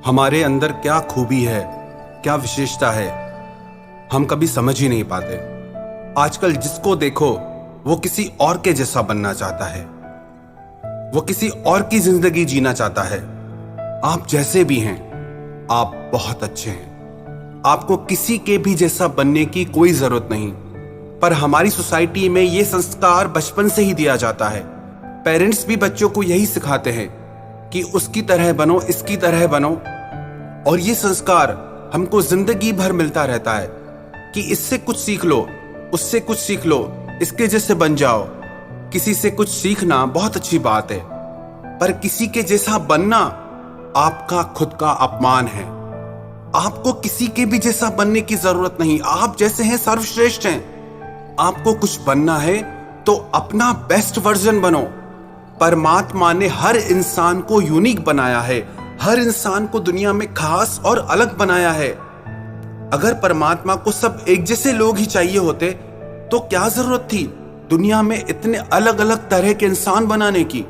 हमारे अंदर क्या खूबी है, क्या विशेषता है, हम कभी समझ ही नहीं पाते। आजकल जिसको देखो वो किसी और के जैसा बनना चाहता है, वो किसी और की जिंदगी जीना चाहता है। आप जैसे भी हैं, आप बहुत अच्छे हैं। आपको किसी के भी जैसा बनने की कोई जरूरत नहीं। पर हमारी सोसाइटी में ये संस्कार बचपन से ही दिया जाता है। पेरेंट्स भी बच्चों को यही सिखाते हैं कि उसकी तरह बनो, इसकी तरह बनो। और ये संस्कार हमको जिंदगी भर मिलता रहता है कि इससे कुछ सीख लो, उससे कुछ सीख लो, इसके जैसे बन जाओ। किसी से कुछ सीखना बहुत अच्छी बात है, पर किसी के जैसा बनना आपका खुद का अपमान है। आपको किसी के भी जैसा बनने की जरूरत नहीं। आप जैसे हैं सर्वश्रेष्ठ हैं। आपको कुछ बनना है तो अपना बेस्ट वर्जन बनो। परमात्मा ने हर इंसान को यूनिक बनाया है, हर इंसान को दुनिया में खास और अलग बनाया है। अगर परमात्मा को सब एक जैसे लोग ही चाहिए होते तो क्या जरूरत थी दुनिया में इतने अलग अलग तरह के इंसान बनाने की।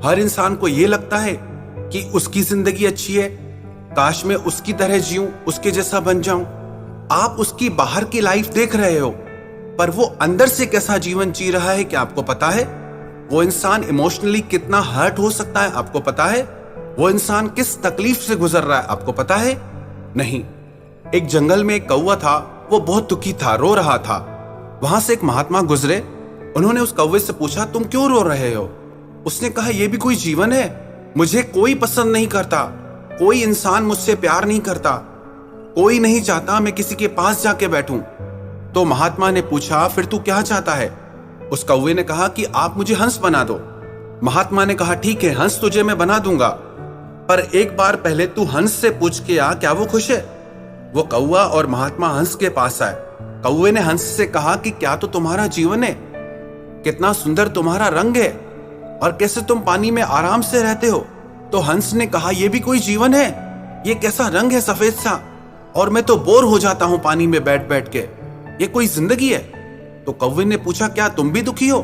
हर इंसान को यह लगता है कि उसकी जिंदगी अच्छी है, काश मैं उसकी तरह जीऊं, उसके जैसा बन जाऊं। आप उसकी बाहर की लाइफ देख रहे हो, पर वो अंदर से कैसा जीवन जी रहा है क्या आपको पता है? वो इंसान इमोशनली कितना हर्ट हो सकता है आपको पता है? वो इंसान किस तकलीफ से गुजर रहा है आपको पता है? नहीं। एक जंगल में एक कौवा था, वो बहुत दुखी था, रो रहा था। वहां से एक महात्मा गुजरे। उन्होंने उस कौवे से पूछा, तुम क्यों रो रहे हो? उसने कहा, यह भी कोई जीवन है? मुझे कोई पसंद नहीं करता, कोई इंसान मुझसे प्यार नहीं करता, कोई नहीं चाहता मैं किसी के पास जाके बैठूं। तो महात्मा ने पूछा, फिर तू क्या चाहता है? उस कौवे ने कहा कि आप मुझे हंस बना दो। महात्मा ने कहा, ठीक है, हंस तुझे मैं बना दूंगा, पर एक बार पहले तू हंस से पूछ के आ, क्या वो खुश है? वो कौवा और महात्मा हंस के पास आए। कौवे ने हंस से कहा कि क्या तो तुम्हारा जीवन है, कितना सुंदर तुम्हारा रंग है, और कैसे तुम पानी में आराम से रहते हो। तो हंस ने कहा, यह भी कोई जीवन है? ये कैसा रंग है सफेद सा, और मैं तो बोर हो जाता हूं पानी में बैठ बैठ के, ये कोई जिंदगी है? तो कौवे ने पूछा, क्या तुम भी दुखी हो?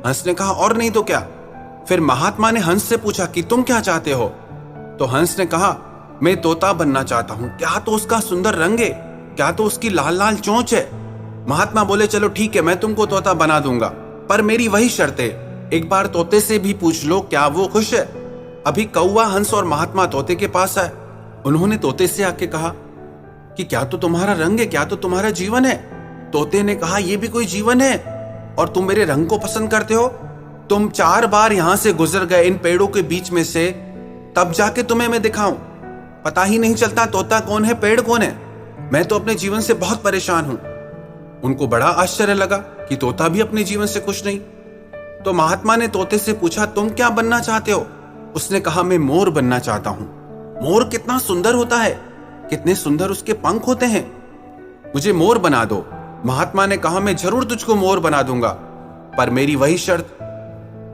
हंस ने कहा, और नहीं तो क्या। फिर महात्मा ने हंस से पूछा कि तुम क्या चाहते हो? तो हंस ने कहा, मैं तोता बनना चाहता हूं। क्या तो उसका सुंदर रंग है, क्या तो उसकी लाल लाल चोंच है। महात्मा बोले, चलो ठीक है, मैं तुमको तोता बना दूंगा, पर मेरी वही शर्त है, एक बार तोते से भी पूछ लो क्या वो खुश है। अभी कौवा, हंस और महात्मा तोते के पास आए। उन्होंने तोते से आके कहा कि क्या तो तुम्हारा रंग है, क्या तो तुम्हारा जीवन है। तोते ने कहा, यह भी कोई जीवन है? और तुम मेरे रंग को पसंद करते हो? तुम 4 बार यहां से गुजर गए इन पेड़ों के बीच में से, तब जाके तुम्हें मैं दिखाऊं। पता ही नहीं चलता तोता कौन है, पेड़ कौन है। मैं तो अपने जीवन से बहुत परेशान हूं। उनको बड़ा आश्चर्य लगा कि तोता भी अपने जीवन से खुश नहीं। तो महात्मा ने तोते से पूछा, तुम क्या बनना चाहते हो? उसने कहा, मैं मोर बनना चाहता हूं। मोर कितना सुंदर होता है, कितने सुंदर उसके पंख होते हैं, मुझे मोर बना दो। महात्मा ने कहा, मैं जरूर तुझको मोर बना दूंगा, पर मेरी वही शर्त,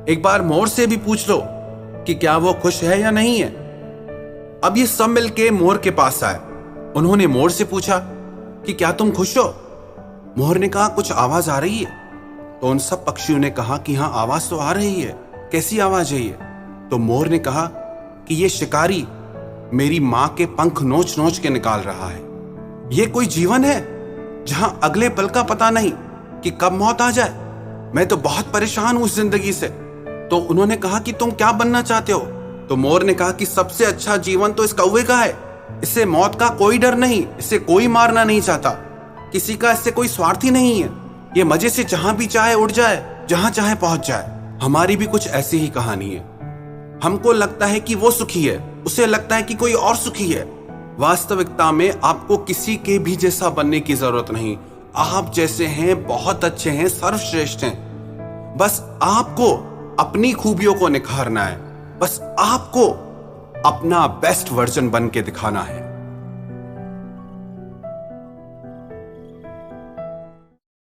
एक बार मोर से भी पूछ लो कि क्या वो खुश है या नहीं है। अब ये सब मिलके मोर के पास आए। उन्होंने मोर से पूछा कि क्या तुम खुश हो? मोर ने कहा, कुछ आवाज आ रही है। तो उन सब पक्षियों ने कहा कि हाँ, आवाज तो आ रही है। कैसी आवाज है ये? तो मोर ने कहा कि ये शिकारी मेरी मां के पंख नोच नोच के निकाल रहा है। ये कोई जीवन है जहां अगले पल का पता नहीं कि कब मौत आ जाए? मैं तो बहुत परेशान हूं इस जिंदगी से। तो उन्होंने कहा कि तुम क्या बनना चाहते हो? तो मोर ने कहा कि सबसे अच्छा जीवन तो इस कौवे का है, इससे मौत का कोई डर नहीं, इससे कोई मारना नहीं चाहता, किसी का इससे कोई स्वार्थ ही नहीं है। ये मजे से जहां भी चाहे उड़ जाए, जहां चाहे पहुंच जाए। हमारी भी कुछ ऐसी ही कहानी है। हमको लगता है कि वो सुखी है, उसे लगता है कि कोई और सुखी है। वास्तविकता में आपको किसी के भी जैसा बनने की जरूरत नहीं। आप जैसे हैं बहुत अच्छे हैं, सर्वश्रेष्ठ हैं। बस आपको अपनी खूबियों को निखारना है, बस आपको अपना बेस्ट वर्जन बन के दिखाना है।